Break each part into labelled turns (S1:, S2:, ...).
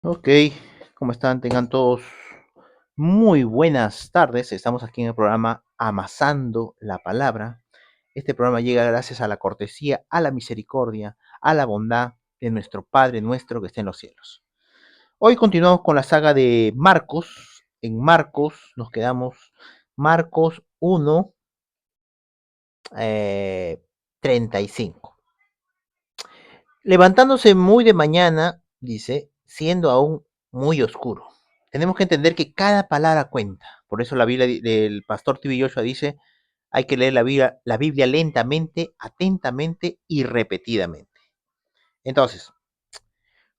S1: Ok, ¿cómo están? Tengan todos muy buenas tardes. Estamos aquí en el programa Amasando la Palabra. Este programa llega gracias a la cortesía, a la misericordia, a la bondad de nuestro Padre nuestro que está en los cielos. Hoy continuamos con la saga de Marcos. En Marcos nos quedamos Marcos 1, 35. Levantándose muy de mañana, dice, siendo aún muy oscuro. Tenemos que entender que cada palabra cuenta. Por eso la Biblia del pastor T.B. Joshua dice, hay que leer la Biblia lentamente, atentamente y repetidamente. Entonces,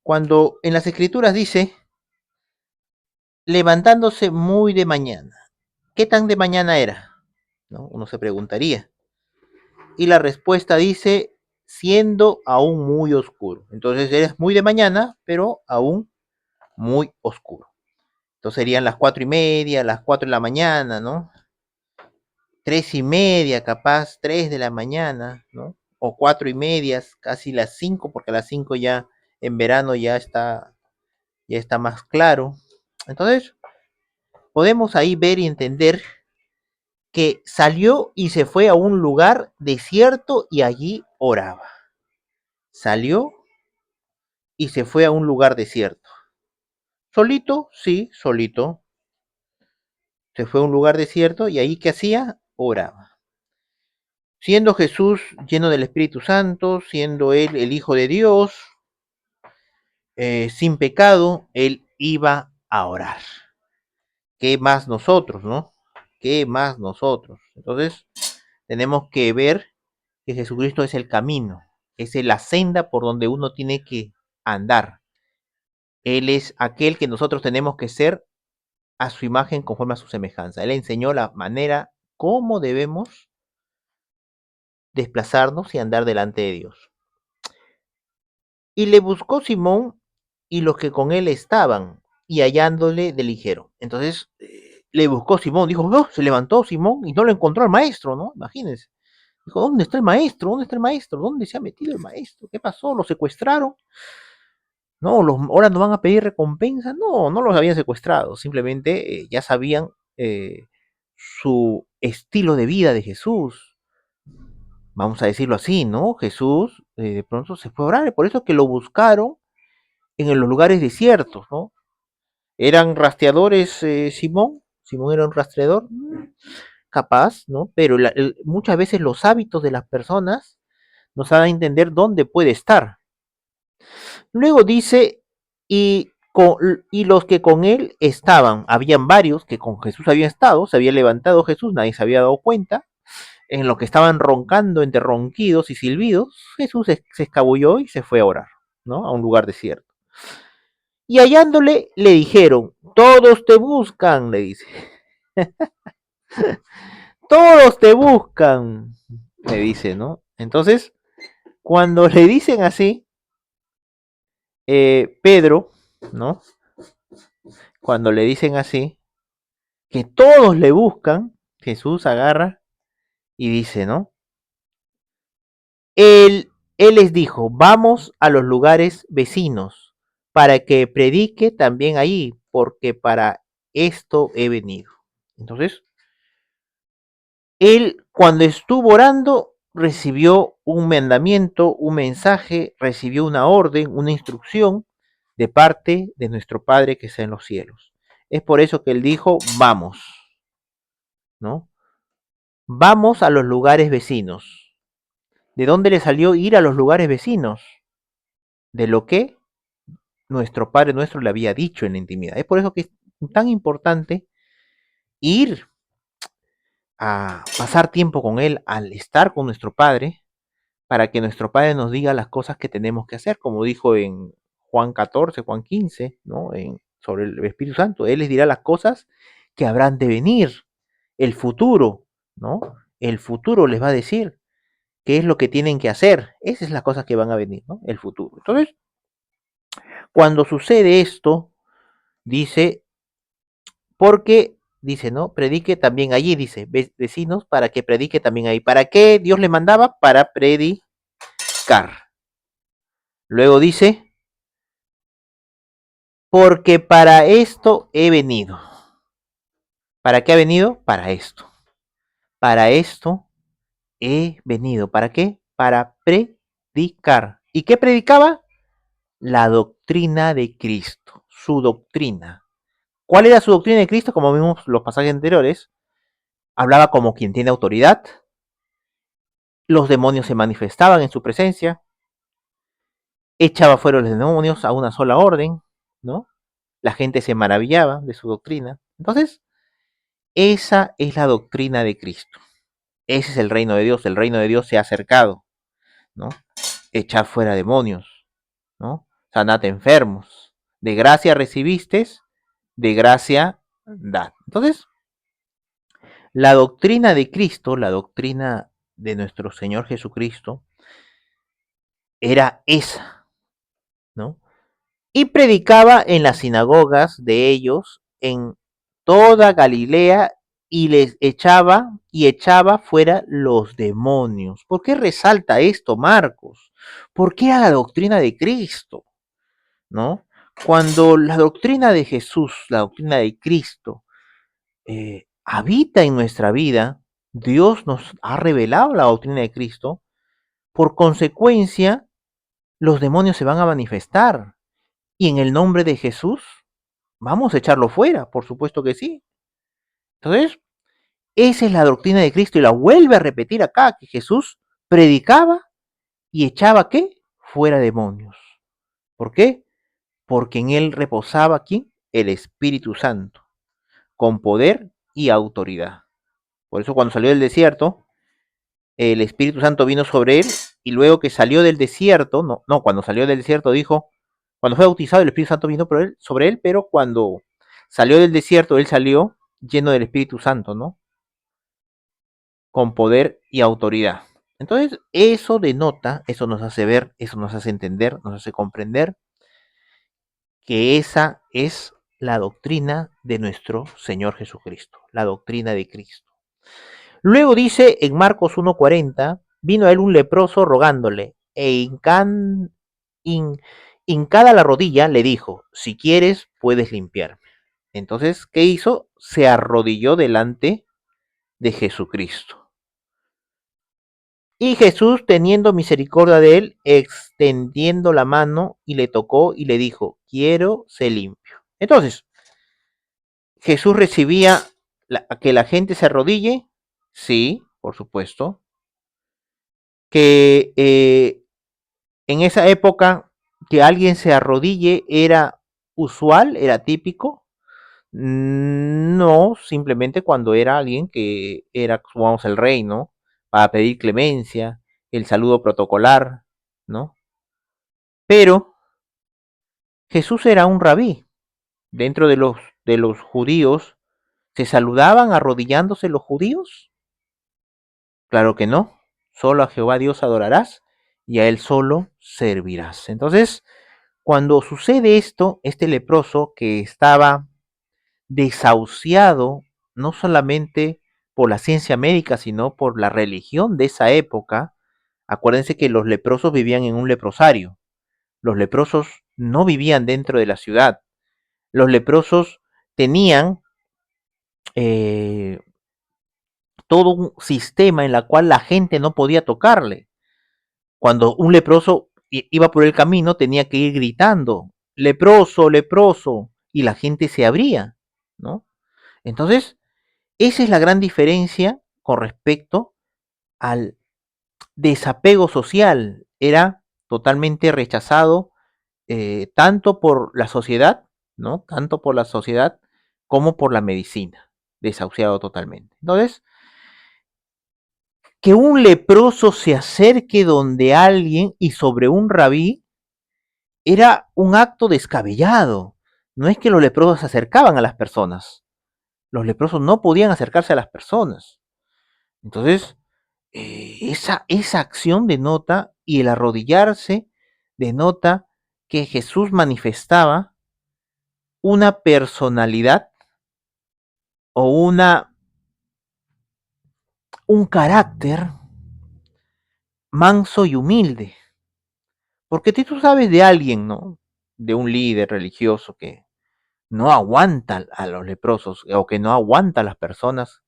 S1: cuando en las escrituras dice, levantándose muy de mañana, ¿qué tan de mañana era? ¿No? Uno se preguntaría. Y la respuesta dice, siendo aún muy oscuro. Entonces, eres muy de mañana, pero aún muy oscuro. Entonces serían las 4:30, las 4 de la mañana, ¿no? 3:30, capaz, 3 de la mañana, ¿no? O 4:30, casi las 5, porque a las 5 ya en verano ya está más claro. Entonces, podemos ahí ver y entender que salió y se fue a un lugar desierto y allí oraba. Salió y se fue a un lugar desierto. Solito, sí, solito. Se fue a un lugar desierto y ahí, ¿qué hacía? Oraba. Siendo Jesús lleno del Espíritu Santo, siendo Él el Hijo de Dios, sin pecado, Él iba a orar. ¿Qué más nosotros, no? ¿Qué más nosotros? Entonces, tenemos que ver que Jesucristo es el camino, es la senda por donde uno tiene que andar. Él es aquel que nosotros tenemos que ser a su imagen conforme a su semejanza. Él enseñó la manera cómo debemos desplazarnos y andar delante de Dios. Y le buscó Simón y los que con él estaban, y hallándole de ligero. Entonces le buscó Simón, dijo, no, se levantó Simón y no lo encontró al maestro, ¿no? Imagínense. Dijo, ¿dónde está el maestro? ¿Dónde está el maestro? ¿Dónde se ha metido el maestro? ¿Qué pasó? ¿Lo secuestraron? No, ahora nos van a pedir recompensa. No, no los habían secuestrado, simplemente ya sabían su estilo de vida de Jesús, vamos a decirlo así, ¿no? Jesús de pronto se fue a orar, por eso que lo buscaron en los lugares desiertos, ¿no? ¿Eran rastreadores, Simón? ¿Simón era un rastreador? Capaz, ¿no? Pero muchas veces los hábitos de las personas nos dan a entender dónde puede estar. Luego dice, y, y los que con él estaban, habían varios que con Jesús habían estado, se había levantado Jesús, nadie se había dado cuenta, en lo que estaban roncando entre ronquidos y silbidos, Jesús se escabulló y se fue a orar, ¿no? A un lugar desierto. Y hallándole, le dijeron, todos te buscan, le dice, todos te buscan, le dice, ¿no? Entonces, cuando le dicen así, Pedro, ¿no? Cuando le dicen así, que todos le buscan, Jesús agarra y dice, ¿no? Él les dijo, vamos a los lugares vecinos para que predique también ahí, porque para esto he venido. Entonces, él cuando estuvo orando recibió un mandamiento, un mensaje, recibió una orden, una instrucción de parte de nuestro Padre que está en los cielos. Es por eso que él dijo, vamos, ¿no? Vamos a los lugares vecinos. ¿De dónde le salió ir a los lugares vecinos? De lo que nuestro Padre nuestro le había dicho en la intimidad. Es por eso que es tan importante ir a pasar tiempo con Él, al estar con nuestro Padre, para que nuestro Padre nos diga las cosas que tenemos que hacer, como dijo en Juan 14, Juan 15, ¿no? Sobre el Espíritu Santo. Él les dirá las cosas que habrán de venir, el futuro, ¿no? El futuro les va a decir qué es lo que tienen que hacer. Esas son las cosas que van a venir, ¿no? El futuro. Entonces, cuando sucede esto, dice, porque, dice, ¿no? Predique también allí, dice, vecinos, para que predique también ahí. ¿Para qué Dios le mandaba? Para predicar. Luego dice, porque para esto he venido. ¿Para qué ha venido? Para esto. Para esto he venido. ¿Para qué? Para predicar. ¿Y qué predicaba? La doctrina de Cristo, su doctrina. ¿Cuál era su doctrina de Cristo? Como vimos los pasajes anteriores, hablaba como quien tiene autoridad, los demonios se manifestaban en su presencia, echaba fuera los demonios a una sola orden, ¿no? La gente se maravillaba de su doctrina. Entonces, esa es la doctrina de Cristo. Ese es el reino de Dios se ha acercado, ¿no? Echar fuera demonios, ¿no? Sanad enfermos. De gracia recibiste, de gracia dad. Entonces, la doctrina de Cristo, la doctrina de nuestro Señor Jesucristo, era esa, ¿no? Y predicaba en las sinagogas de ellos en toda Galilea y les echaba fuera los demonios. ¿Por qué resalta esto, Marcos? ¿Por qué a la doctrina de Cristo? ¿No? Cuando la doctrina de Jesús, la doctrina de Cristo, habita en nuestra vida, Dios nos ha revelado la doctrina de Cristo, por consecuencia, los demonios se van a manifestar. Y en el nombre de Jesús, vamos a echarlo fuera, por supuesto que sí. Entonces, esa es la doctrina de Cristo y la vuelve a repetir acá, que Jesús predicaba y echaba ¿qué? Fuera demonios. ¿Por qué? Porque en él reposaba ¿quién? El Espíritu Santo, con poder y autoridad. Por eso cuando salió del desierto, el Espíritu Santo vino sobre él y luego que salió del desierto, cuando salió del desierto dijo, cuando fue bautizado el Espíritu Santo vino sobre él, pero cuando salió del desierto, él salió lleno del Espíritu Santo, ¿no? Con poder y autoridad. Entonces, eso denota, eso nos hace ver, eso nos hace entender, nos hace comprender que esa es la doctrina de nuestro Señor Jesucristo, la doctrina de Cristo. Luego dice en Marcos 1:40, vino a él un leproso rogándole, hincada la rodilla le dijo, si quieres puedes limpiarme. Entonces, ¿qué hizo? Se arrodilló delante de Jesucristo. Y Jesús, teniendo misericordia de él, extendiendo la mano y le tocó y le dijo, quiero ser limpio. Entonces, Jesús recibía que la gente se arrodille, sí, por supuesto, que en esa época que alguien se arrodille era usual, era típico. No, simplemente cuando era alguien que era, supongamos, el rey, ¿no? Para pedir clemencia, el saludo protocolar, ¿no? Pero Jesús era un rabí. Dentro de los judíos, ¿se saludaban arrodillándose los judíos? Claro que no. Solo a Jehová Dios adorarás y a él solo servirás. Entonces, cuando sucede esto, este leproso que estaba desahuciado no solamente por la ciencia médica, sino por la religión de esa época, acuérdense que los leprosos vivían en un leprosario. Los leprosos no vivían dentro de la ciudad. Los leprosos tenían eh, todo un sistema en la cual la gente no podía tocarle. Cuando un leproso iba por el camino, tenía que ir gritando, leproso, leproso, y la gente se abría, ¿no? Entonces, esa es la gran diferencia con respecto al desapego social. Era totalmente rechazado tanto por la sociedad, ¿no? Tanto por la sociedad como por la medicina, desahuciado totalmente. Entonces, que un leproso se acerque donde alguien y sobre un rabí era un acto descabellado. No es que los leprosos se acercaban a las personas. Los leprosos no podían acercarse a las personas. Entonces, esa acción denota y el arrodillarse denota que Jesús manifestaba una personalidad o un carácter manso y humilde. Porque tú sabes de alguien, ¿no? de un líder religioso que no aguanta a los leprosos o que no aguanta a las personas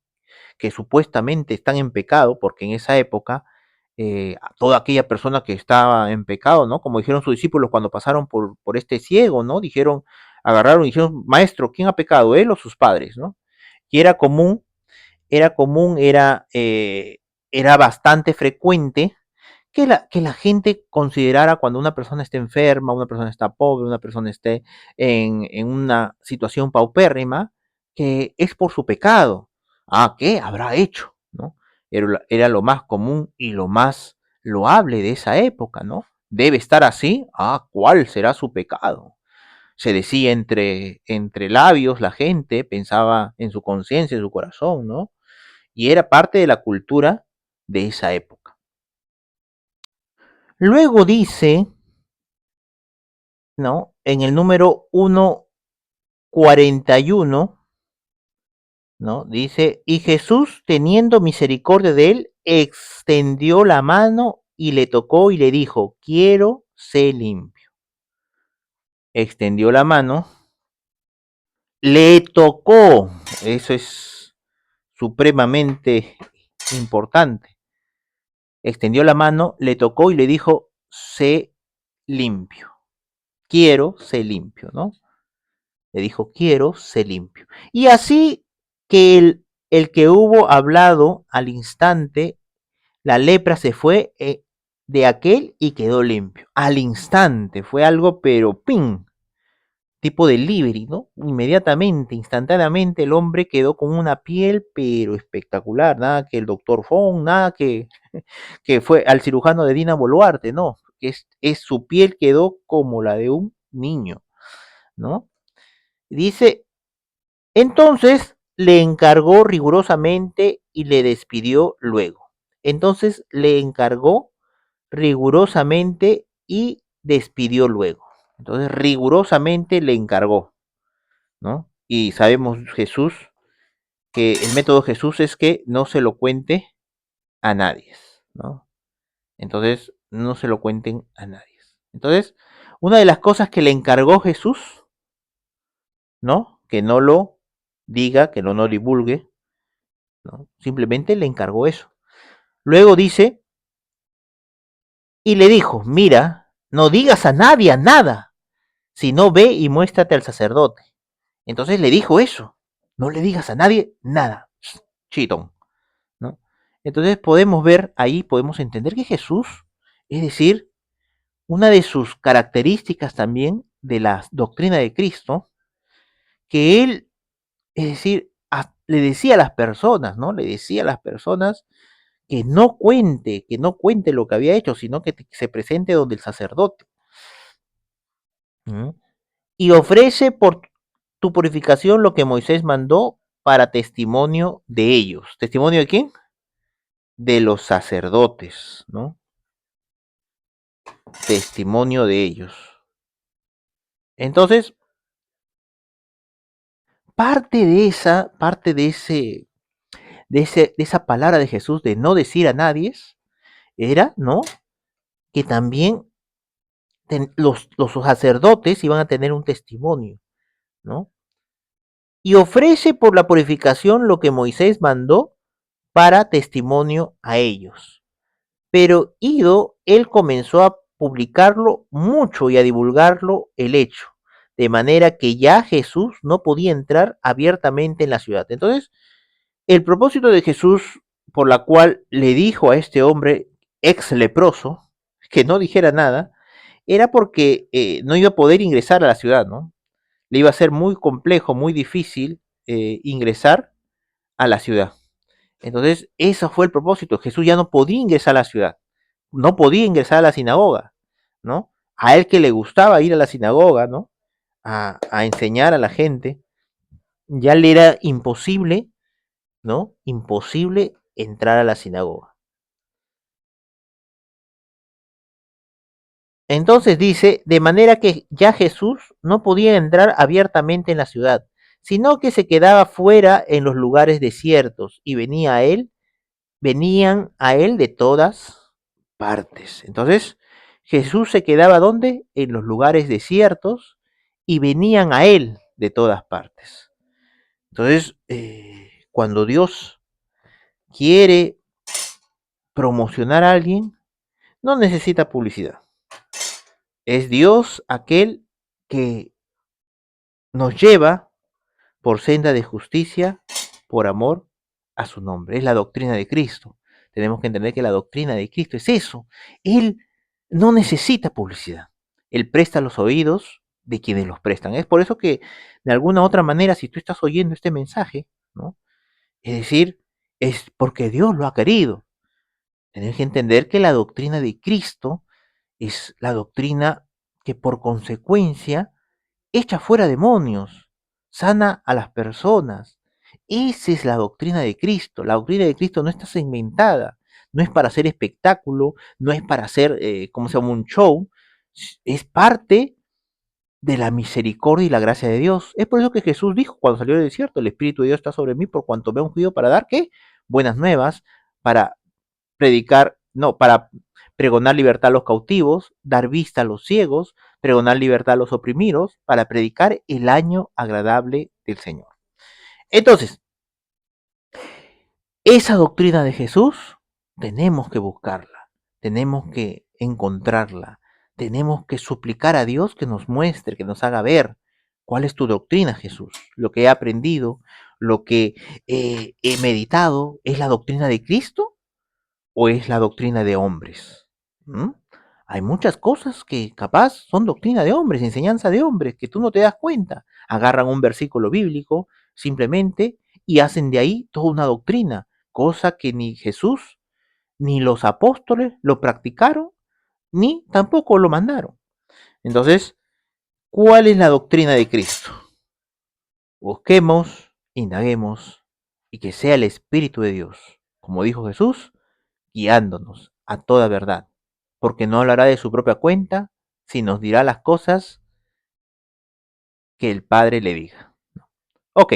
S1: que supuestamente están en pecado, porque en esa época toda aquella persona que estaba en pecado, ¿no? Como dijeron sus discípulos cuando pasaron por este ciego, ¿no? Dijeron, agarraron y dijeron, maestro, ¿quién ha pecado, él o sus padres, ¿no? Y era bastante frecuente que la gente considerara cuando una persona está enferma, una persona está pobre, una persona esté en una situación paupérrima, que es por su pecado. Ah, ¿qué habrá hecho? ¿No? Era lo más común y lo más loable de esa época, ¿no? Debe estar así. Ah, ¿cuál será su pecado? Se decía entre labios la gente, pensaba en su conciencia, en su corazón, ¿no? Y era parte de la cultura de esa época. Luego dice, ¿no? En el número 141, ¿no? Dice, y Jesús, teniendo misericordia de él, extendió la mano y le tocó y le dijo, quiero ser limpio. Extendió la mano, le tocó, eso es supremamente importante. Extendió la mano, le tocó y le dijo, sé limpio. Quiero ser limpio, ¿no? Le dijo, quiero ser limpio. Y así que el que hubo hablado al instante, la lepra se fue de aquel y quedó limpio. Al instante, fue algo, pero ¡ping! Tipo delivery, ¿no? Inmediatamente, instantáneamente, el hombre quedó con una piel, pero espectacular. Nada que el doctor Fong, nada que fue al cirujano de Dina Boluarte, no. Su piel quedó como la de un niño, ¿no? Dice, entonces le encargó rigurosamente y le despidió luego. Entonces le encargó rigurosamente y despidió luego. Entonces rigurosamente le encargó, ¿no? Y sabemos Jesús que el método de Jesús es que no se lo cuente a nadie, ¿no? Entonces no se lo cuenten a nadie. Entonces, una de las cosas que le encargó Jesús, ¿no? Que no lo diga, que no lo divulgue, ¿no? Simplemente le encargó eso. Luego dice, y le dijo, mira, no digas a nadie nada, sino ve y muéstrate al sacerdote. Entonces le dijo eso, no le digas a nadie nada, chitón, ¿no? Entonces podemos ver ahí, podemos entender que Jesús, es decir, una de sus características también de la doctrina de Cristo, que él, es decir, le decía a las personas, ¿no? Le decía a las personas que no cuente lo que había hecho, sino que se presente donde el sacerdote. ¿Mm? Y ofrece por tu purificación lo que Moisés mandó para testimonio de ellos. ¿Testimonio de quién? De los sacerdotes, ¿no? Testimonio de ellos. Entonces, parte de esa palabra de Jesús de no decir a nadie, era, ¿no? Que también los sacerdotes iban a tener un testimonio, ¿no? Y ofrece por la purificación lo que Moisés mandó para testimonio a ellos. Pero ido, él comenzó a publicarlo mucho y a divulgarlo el hecho, de manera que ya Jesús no podía entrar abiertamente en la ciudad. Entonces, el propósito de Jesús, por la cual le dijo a este hombre ex leproso que no dijera nada, era porque no iba a poder ingresar a la ciudad, ¿no? Le iba a ser muy complejo, muy difícil ingresar a la ciudad. Entonces, eso fue el propósito. Jesús ya no podía ingresar a la ciudad, no podía ingresar a la sinagoga, ¿no? A él que le gustaba ir a la sinagoga, ¿no? A enseñar a la gente, ya le era imposible, ¿no? Imposible entrar a la sinagoga. Entonces dice, de manera que ya Jesús no podía entrar abiertamente en la ciudad, sino que se quedaba fuera en los lugares desiertos y venían a él de todas partes. Entonces, Jesús se quedaba ¿dónde? En los lugares desiertos y venían a él de todas partes. Entonces, cuando Dios quiere promocionar a alguien, no necesita publicidad. Es Dios aquel que nos lleva por senda de justicia, por amor a su nombre. Es la doctrina de Cristo. Tenemos que entender que la doctrina de Cristo es eso. Él no necesita publicidad. Él presta los oídos de quienes los prestan. Es por eso que, de alguna u otra manera, si tú estás oyendo este mensaje, ¿no? Es decir, es porque Dios lo ha querido. Tienes que entender que la doctrina de Cristo es la doctrina que por consecuencia echa fuera demonios, sana a las personas. Esa es la doctrina de Cristo. La doctrina de Cristo no está segmentada, no es para hacer espectáculo, no es para hacer, ¿cómo se llama?, un show, es parte de la misericordia y la gracia de Dios. Es por eso que Jesús dijo cuando salió del desierto, el Espíritu de Dios está sobre mí por cuanto me ha ungido para dar, ¿qué? Buenas nuevas, para predicar, no, para pregonar libertad a los cautivos, dar vista a los ciegos, pregonar libertad a los oprimidos, para predicar el año agradable del Señor. Entonces, esa doctrina de Jesús tenemos que buscarla, tenemos que encontrarla, tenemos que suplicar a Dios que nos muestre, que nos haga ver cuál es tu doctrina, Jesús. Lo que he aprendido, lo que he meditado, ¿es la doctrina de Cristo o es la doctrina de hombres? ¿Mm? Hay muchas cosas que capaz son doctrina de hombres, enseñanza de hombres, que tú no te das cuenta. Agarran un versículo bíblico simplemente y hacen de ahí toda una doctrina, cosa que ni Jesús ni los apóstoles lo practicaron, ni tampoco lo mandaron. Entonces, ¿cuál es la doctrina de Cristo? Busquemos, indaguemos y que sea el Espíritu de Dios, como dijo Jesús, guiándonos a toda verdad, porque no hablará de su propia cuenta, sino nos dirá las cosas que el Padre le diga. Ok,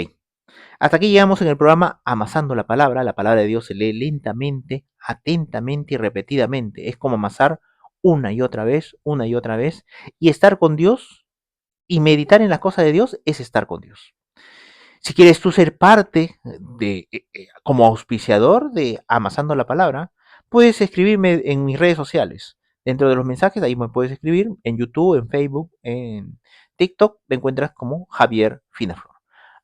S1: hasta aquí llegamos en el programa Amasando la palabra de Dios se lee lentamente, atentamente y repetidamente, es como amasar una y otra vez, y estar con Dios y meditar en las cosas de Dios es estar con Dios. Si quieres tú ser parte de, como auspiciador de Amasando la Palabra, puedes escribirme en mis redes sociales. Dentro de los mensajes, ahí me puedes escribir en YouTube, en Facebook, en TikTok, me encuentras como Javier Finaflor.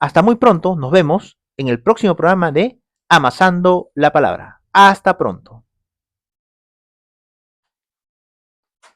S1: Hasta muy pronto, nos vemos en el próximo programa de Amasando la Palabra. Hasta pronto.